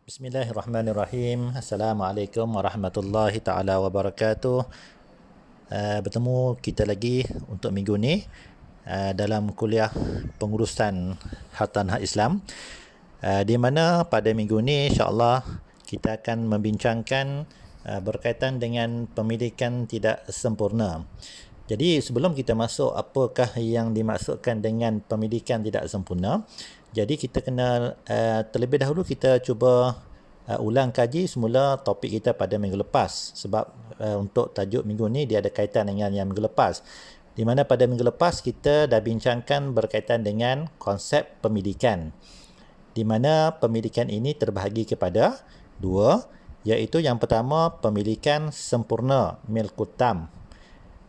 Bismillahirrahmanirrahim. Assalamualaikum warahmatullahi taala wabarakatuh. Bertemu kita lagi untuk minggu ni dalam kuliah pengurusan hartanah Islam, di mana pada minggu ni insya-Allah kita akan membincangkan berkaitan dengan pendidikan tidak sempurna. Jadi sebelum kita masuk apakah yang dimaksudkan dengan pendidikan tidak sempurna, jadi kita kena terlebih dahulu kita cuba ulang kaji semula topik kita pada minggu lepas, sebab untuk tajuk minggu ni dia ada kaitan dengan yang minggu lepas, di mana pada minggu lepas kita dah bincangkan berkaitan dengan konsep pendidikan, di mana pendidikan ini terbahagi kepada dua, iaitu yang pertama pendidikan sempurna milkut tam.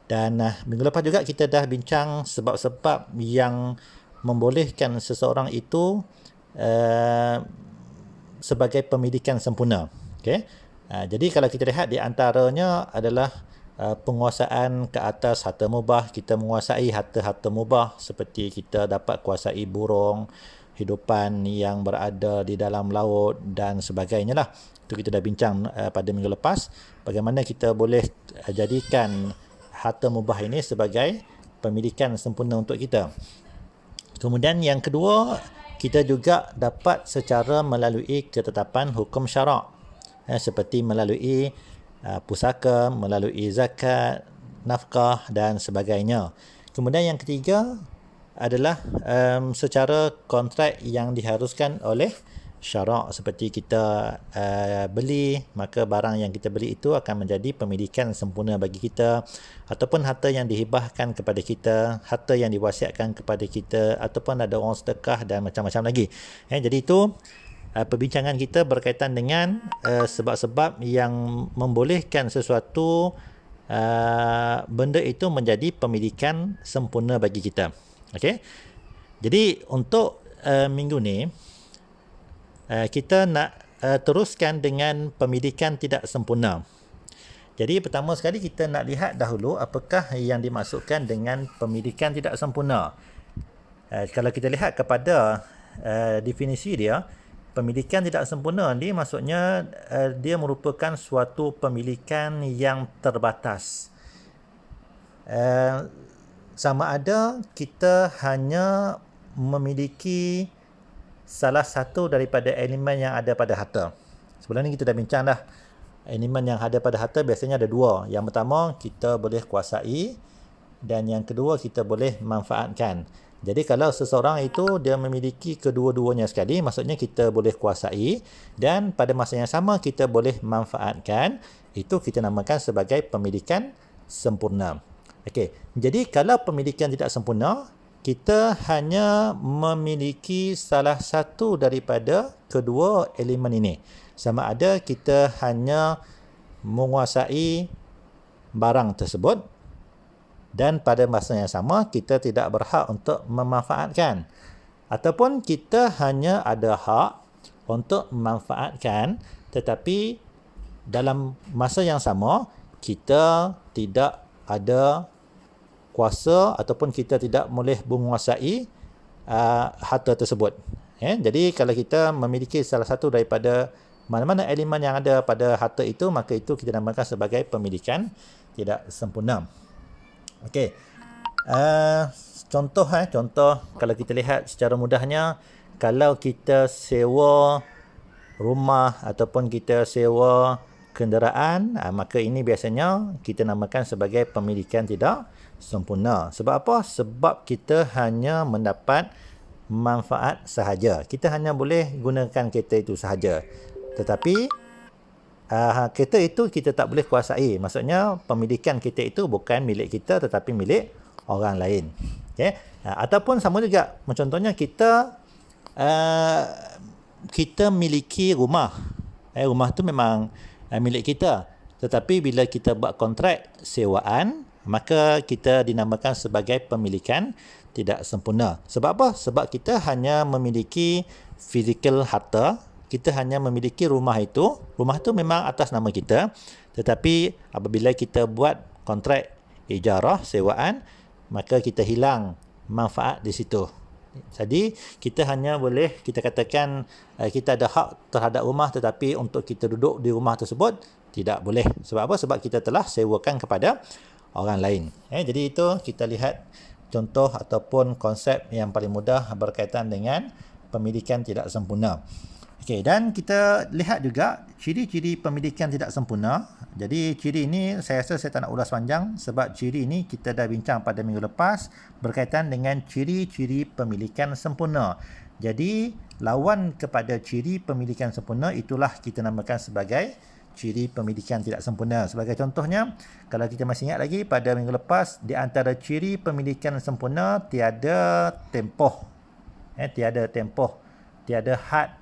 Dan minggu lepas juga kita dah bincang sebab-sebab yang membolehkan seseorang itu sebagai pendidikan sempurna. Okay? Jadi kalau kita lihat di antaranya adalah penguasaan ke atas harta mubah, kita menguasai harta-harta mubah seperti kita dapat kuasai burung, hidupan yang berada di dalam laut dan sebagainya lah. Itu kita dah bincang pada minggu lepas, bagaimana kita boleh jadikan harta mubah ini sebagai pendidikan sempurna untuk kita. Kemudian yang kedua, kita juga dapat secara melalui ketetapan hukum syarak, seperti melalui pusaka, melalui zakat, nafkah dan sebagainya. Kemudian yang ketiga adalah secara kontrak yang diharuskan oleh syarak, seperti kita beli, maka barang yang kita beli itu akan menjadi pendidikan sempurna bagi kita, ataupun harta yang dihibahkan kepada kita, harta yang diwasiatkan kepada kita, ataupun ada orang sedekah dan macam-macam lagi. Jadi itu perbincangan kita berkaitan dengan sebab-sebab yang membolehkan sesuatu benda itu menjadi pendidikan sempurna bagi kita. Okey. Jadi untuk minggu ni kita nak teruskan dengan pendidikan tidak sempurna. Jadi pertama sekali kita nak lihat dahulu apakah yang dimaksudkan dengan pendidikan tidak sempurna. Kalau kita lihat kepada definisi dia, pendidikan tidak sempurna ni maksudnya dia merupakan suatu pendidikan yang terbatas. Sama ada kita hanya memiliki salah satu daripada elemen yang ada pada harta. Sebelum ni kita dah bincang dah, elemen yang ada pada harta biasanya ada dua. Yang pertama kita boleh kuasai, dan yang kedua kita boleh manfaatkan. Jadi kalau seseorang itu dia memiliki kedua-duanya sekali, maksudnya kita boleh kuasai dan pada masa yang sama kita boleh manfaatkan, itu kita namakan sebagai pendidikan sempurna. Okey. Jadi kalau pendidikan tidak sempurna, kita hanya memiliki salah satu daripada kedua elemen ini. Sama ada kita hanya menguasai barang tersebut, dan pada masa yang sama kita tidak berhak untuk memanfaatkan, ataupun kita hanya ada hak untuk memanfaatkan, tetapi dalam masa yang sama kita tidak ada kuasa ataupun kita tidak boleh menguasai harta tersebut. Jadi kalau kita memiliki salah satu daripada mana-mana elemen yang ada pada harta itu, maka itu kita namakan sebagai pendidikan tidak sempurna. Okey. Contoh kalau kita lihat secara mudahnya, kalau kita sewa rumah ataupun kita sewa kenderaan, maka ini biasanya kita namakan sebagai pendidikan tidak sempurna. Sebab apa? Sebab kita hanya mendapat manfaat sahaja. Kita hanya boleh gunakan kereta itu sahaja. Tetapi kereta itu kita tak boleh kuasai. Maksudnya pendidikan kereta itu bukan milik kita tetapi milik orang lain. Okay? Ataupun sama juga, contohnya kita miliki rumah. Rumah tu memang milik kita. Tetapi bila kita buat kontrak sewaan, maka kita dinamakan sebagai pemilikan tidak sempurna. Sebab apa? Sebab kita hanya memiliki fizikal harta, kita hanya memiliki rumah itu. Rumah itu memang atas nama kita, tetapi apabila kita buat kontrak ijarah, sewaan, maka kita hilang manfaat di situ. Jadi kita hanya boleh kita katakan kita ada hak terhadap rumah, tetapi untuk kita duduk di rumah tersebut tidak boleh. Sebab apa? Sebab kita telah sewakan kepada orang lain. Jadi itu kita lihat contoh ataupun konsep yang paling mudah berkaitan dengan pemilikan tidak sempurna. Okey, dan kita lihat juga ciri-ciri pemilikan tidak sempurna. Jadi ciri ini saya rasa saya tak nak ulas panjang sebab ciri ini kita dah bincang pada minggu lepas berkaitan dengan ciri-ciri pemilikan sempurna. Jadi lawan kepada ciri pemilikan sempurna itulah kita namakan sebagai ciri pemilikan tidak sempurna. Sebagai contohnya, kalau kita masih ingat lagi pada minggu lepas, di antara ciri pemilikan sempurna tiada tempoh. Tiada tempoh, tiada had.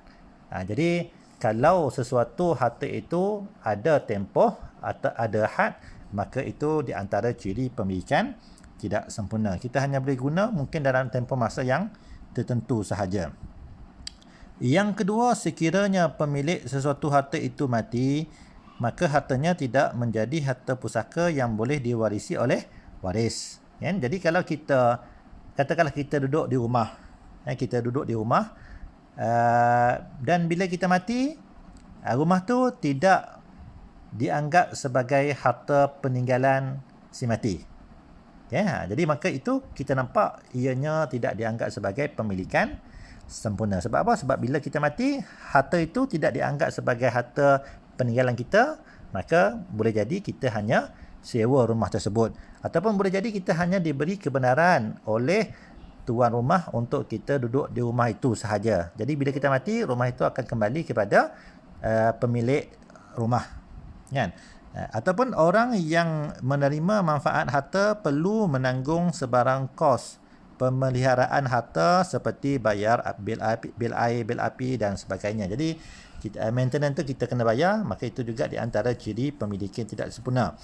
Jadi kalau sesuatu harta itu ada tempoh atau ada had, maka itu di antara ciri pemilikan tidak sempurna. Kita hanya boleh guna mungkin dalam tempoh masa yang tertentu sahaja. Yang kedua, sekiranya pemilik sesuatu harta itu mati, maka hartanya tidak menjadi harta pusaka yang boleh diwarisi oleh waris. Jadi kalau kita, katakanlah kita duduk di rumah, dan bila kita mati, rumah tu tidak dianggap sebagai harta peninggalan si mati. Jadi maka itu kita nampak ianya tidak dianggap sebagai pemilikan sempurna. Sebab apa? Sebab bila kita mati, harta itu tidak dianggap sebagai harta peninggalan kita, maka boleh jadi kita hanya sewa rumah tersebut, ataupun boleh jadi kita hanya diberi kebenaran oleh tuan rumah untuk kita duduk di rumah itu sahaja. Jadi bila kita mati, rumah itu akan kembali kepada pemilik rumah. Ataupun orang yang menerima manfaat harta perlu menanggung sebarang kos pemeliharaan harta seperti bayar bil air, bil api dan sebagainya. Jadi maintenance itu kita kena bayar, maka itu juga di antara ciri pemilikan tidak sempurna.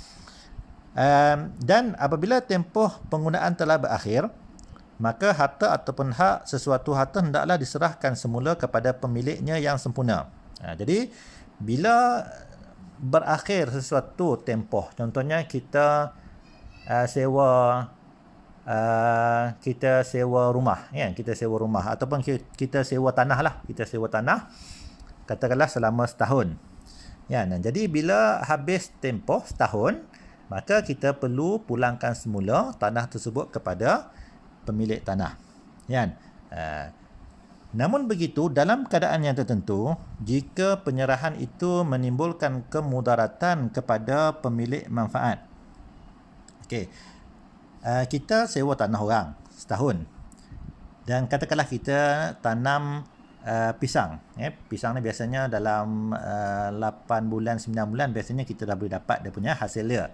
Dan apabila tempoh penggunaan telah berakhir, maka harta ataupun hak sesuatu harta hendaklah diserahkan semula kepada pemiliknya yang sempurna. Jadi bila berakhir sesuatu tempoh, contohnya kita sewa rumah, kita sewa rumah ataupun kita sewa tanah lah, katakanlah selama setahun. Jadi bila habis tempoh setahun, maka kita perlu pulangkan semula tanah tersebut kepada pemilik tanah. Namun begitu, dalam keadaan yang tertentu, jika penyerahan itu menimbulkan kemudaratan kepada pemilik manfaat. Kita sewa tanah orang setahun, dan katakanlah kita tanam pisang. Pisang ni biasanya dalam 8 bulan, 9 bulan biasanya kita dah boleh dapat dia punya hasil dia.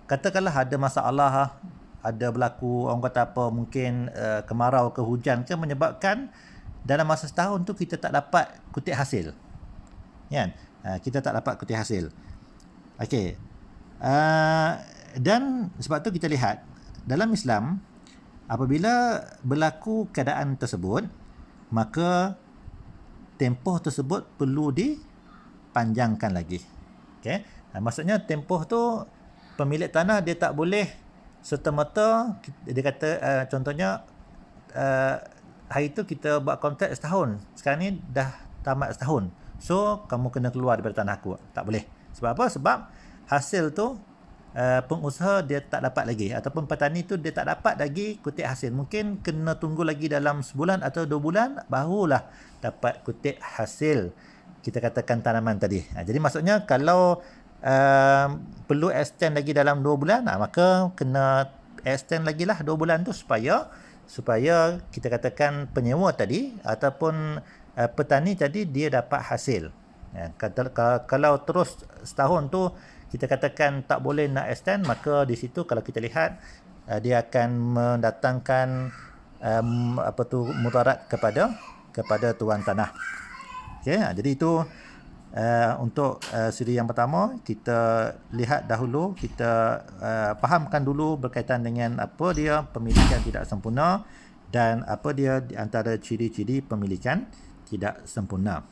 Katakanlah ada masalah, ada berlaku orang kata apa, mungkin kemarau ke hujan ke, menyebabkan dalam masa setahun tu kita tak dapat kutip hasil. Kita tak dapat kutip hasil. Dan sebab tu kita lihat dalam Islam, apabila berlaku keadaan tersebut, maka tempoh tersebut perlu dipanjangkan lagi. Maksudnya tempoh tu pemilik tanah dia tak boleh serta-merta, dia kata contohnya hari tu kita buat kontrak setahun, sekarang ni dah tamat setahun, so kamu kena keluar daripada tanah aku. Tak boleh. Sebab apa? Sebab hasil tu pengusaha dia tak dapat lagi, ataupun petani tu dia tak dapat lagi kutip hasil. Mungkin kena tunggu lagi dalam sebulan atau 2 bulan barulah dapat kutip hasil, kita katakan tanaman tadi. Jadi maksudnya kalau perlu extend lagi dalam 2 bulan, maka kena extend lagi lah 2 bulan tu supaya kita katakan penyewa tadi ataupun petani tadi dia dapat hasil. Kalau terus setahun tu kita katakan tak boleh nak extend, maka di situ kalau kita lihat dia akan mendatangkan mudarat kepada tuan tanah. Jadi itu untuk siri yang pertama, kita lihat dahulu, kita fahamkan dulu berkaitan dengan apa dia pemilikan tidak sempurna dan apa dia di antara ciri-ciri pemilikan tidak sempurna.